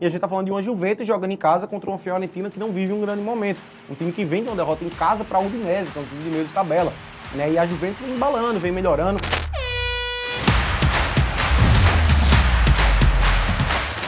E a gente tá falando de uma Juventus jogando em casa contra uma Fiorentina que não vive um grande momento. Um time que vem de uma derrota em casa para a Udinese, que é um time de meio de tabela. Né? E a Juventus vem embalando, vem melhorando.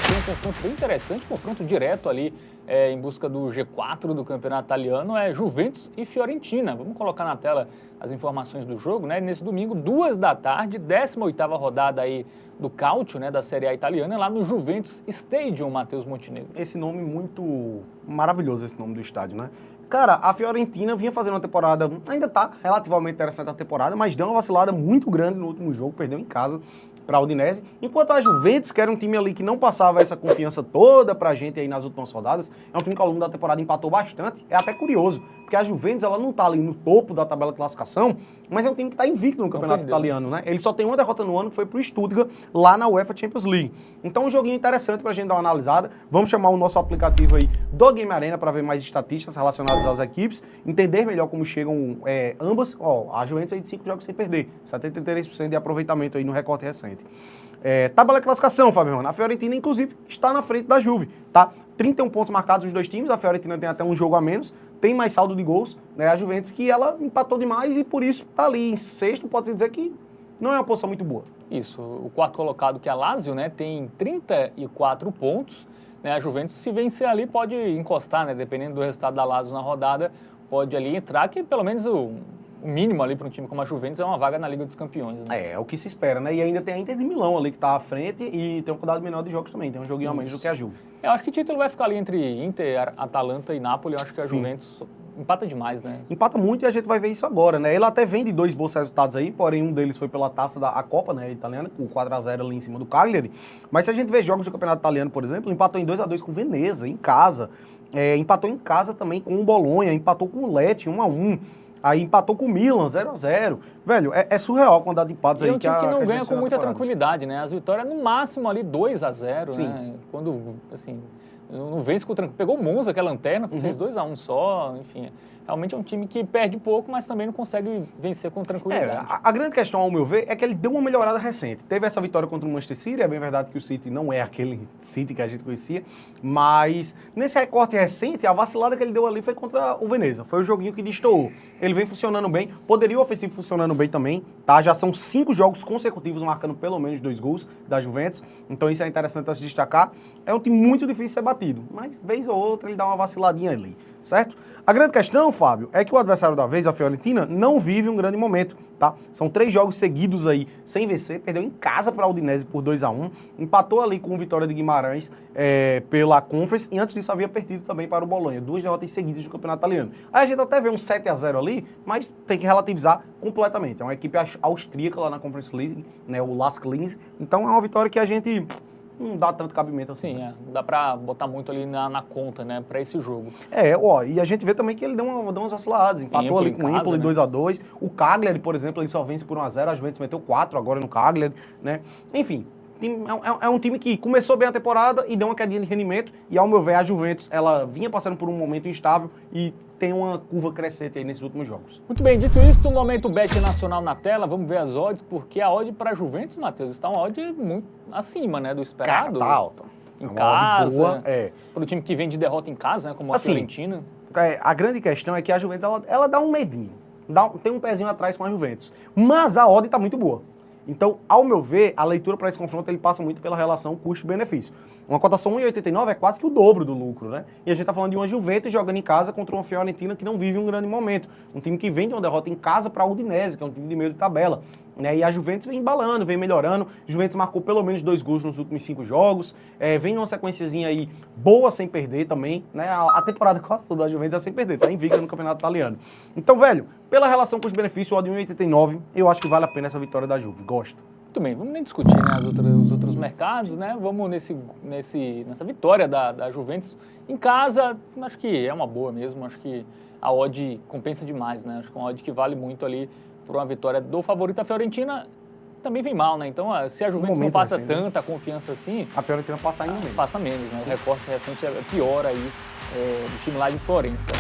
Tem um confronto bem interessante, confronto direto ali em busca do G4 do campeonato italiano, é Juventus e Fiorentina. Vamos colocar na tela as informações do jogo, né? Nesse domingo, 2 da tarde, 18ª rodada aí do Calcio, né, da Série A italiana, lá no Juventus Stadium, Matheus Montenegro. Esse nome muito maravilhoso, esse nome do estádio, né? Cara, a Fiorentina vinha fazendo uma temporada, ainda tá relativamente interessante a temporada, mas deu uma vacilada muito grande no último jogo, perdeu em casa para a Udinese, enquanto a Juventus, que era um time ali que não passava essa confiança toda pra gente aí nas últimas rodadas, é um time que ao longo da temporada empatou bastante, é até curioso, porque a Juventus ela não tá ali no topo da tabela de classificação, mas é um time que tá invicto no campeonato italiano, né? Ele só tem uma derrota no ano, que foi pro Stuttgart, lá na UEFA Champions League. Então um joguinho interessante pra gente dar uma analisada, vamos chamar o nosso aplicativo aí do Game Arena para ver mais estatísticas relacionadas às equipes, entender melhor como chegam ambas. Ó, a Juventus aí de 5 jogos sem perder, 73% de aproveitamento aí no recorte recente. Tabela de classificação, Fabiano. A Fiorentina, inclusive, está na frente da Juve, tá? 31 pontos marcados os dois times, a Fiorentina tem até um jogo a menos, tem mais saldo de gols, né? A Juventus que ela empatou demais e por isso tá ali em sexto, pode-se dizer que não é uma posição muito boa. Isso, o quarto colocado, que é a Lazio, né, tem 34 pontos, né? A Juventus, se vencer ali, pode encostar, né? Dependendo do resultado da Lazio na rodada, pode ali entrar, que pelo menos o mínimo ali para um time como a Juventus é uma vaga na Liga dos Campeões, né? É o que se espera, né? E ainda tem a Inter de Milão ali que tá à frente e tem um quantidade menor de jogos também, tem um joguinho a menos do que a Juve. Eu acho que o título vai ficar ali entre Inter, Atalanta e Napoli. Eu acho que a Sim. Juventus empata demais, né? Empata muito e a gente vai ver isso agora, né? Ele até vem de 2 bons resultados aí, porém um deles foi pela taça da Copa, né, italiana, com 4-0 ali em cima do Cagliari. Mas se a gente vê jogos do campeonato italiano, por exemplo, empatou em 2-2 com o Veneza, em casa. Empatou em casa também com o Bolonha, empatou com o Lecce, 1-1. Aí empatou com o Milan, 0-0. Velho, é surreal a quantidade de empates E aí. é um time que não ganha com muita temporada. tranquilidade, né? As vitórias no máximo ali 2-0, Sim. né? Quando, assim, não vence com tranquilidade. Pegou o Monza, que é a lanterna, fez 2-1 só, enfim. Realmente é um time que perde pouco, mas também não consegue vencer com tranquilidade. A grande questão, ao meu ver, é que ele deu uma melhorada recente. Teve essa vitória contra o Manchester City, é bem verdade que o City não é aquele City que a gente conhecia, mas nesse recorte recente, a vacilada que ele deu ali foi contra o Veneza. Foi o joguinho que destoou. Ele vem funcionando bem, poderia o ofensivo funcionando bem também, tá? Já são 5 jogos consecutivos marcando pelo menos 2 gols da Juventus, então isso é interessante a se destacar. É um time muito difícil de ser batido, mas vez ou outra ele dá uma vaciladinha ali, certo? A grande questão, Fábio, é que o adversário da vez, a Fiorentina, não vive um grande momento, tá? São 3 jogos seguidos aí sem vencer, perdeu em casa para a Udinese por 2-1, empatou ali com o Vitória de Guimarães pela Conference e antes disso havia perdido também para o Bolonha, 2 derrotas seguidas do campeonato italiano. Aí a gente até vê um 7-0 ali, mas tem que relativizar completamente. É uma equipe austríaca lá na Conference League, né, o Lask Linz, então é uma vitória que a gente não dá tanto cabimento assim. Sim, não dá pra botar muito ali na conta, né, pra esse jogo. E a gente vê também que ele deu umas vaciladas, empatou ali com o Empoli, né? 2-2. O Cagliari, por exemplo, ele só vence por 1-0, a Juventus meteu 4 agora no Cagliari, né? Enfim, é um time que começou bem a temporada e deu uma quedinha de rendimento, e ao meu ver, a Juventus, ela vinha passando por um momento instável e tem uma curva crescente aí nesses últimos jogos. Muito bem, dito isso, o momento Bet Nacional na tela, vamos ver as odds, porque a odd para a Juventus, Matheus, está uma odd muito acima, né, do esperado. Cara, tá alta. Em casa, boa, para o time que vem de derrota em casa, né, como a Fiorentina. A grande questão é que a Juventus, ela dá um medinho, tem um pezinho atrás com a Juventus, mas a odd está muito boa. Então, ao meu ver, a leitura para esse confronto ele passa muito pela relação custo-benefício. Uma cotação 1,89 é quase que o dobro do lucro, né? E a gente está falando de uma Juventus jogando em casa contra uma Fiorentina que não vive um grande momento. Um time que vem de uma derrota em casa para a Udinese, que é um time de meio de tabela. Né? E a Juventus vem embalando, vem melhorando. A Juventus marcou pelo menos 2 gols nos últimos 5 jogos. Vem numa sequenciazinha aí boa sem perder também. Né? A temporada quase toda da Juventus é sem perder, tá invicta no campeonato italiano. Então, velho, pela relação custo-benefício, o odd 1,89, eu acho que vale a pena essa vitória da Juve. Gosto. Muito bem, vamos nem discutir, né, os outros mercados, né? Vamos nessa vitória da Juventus em casa. Acho que é uma boa mesmo. Acho que a odd compensa demais, né? Acho que é uma odd que vale muito ali por uma vitória do favorito. A Fiorentina também vem mal, né? Então, se a Juventus não passa tanta confiança assim... A Fiorentina passa ainda menos. Passa menos, né? O recorte recente é pior aí do time lá de Florença.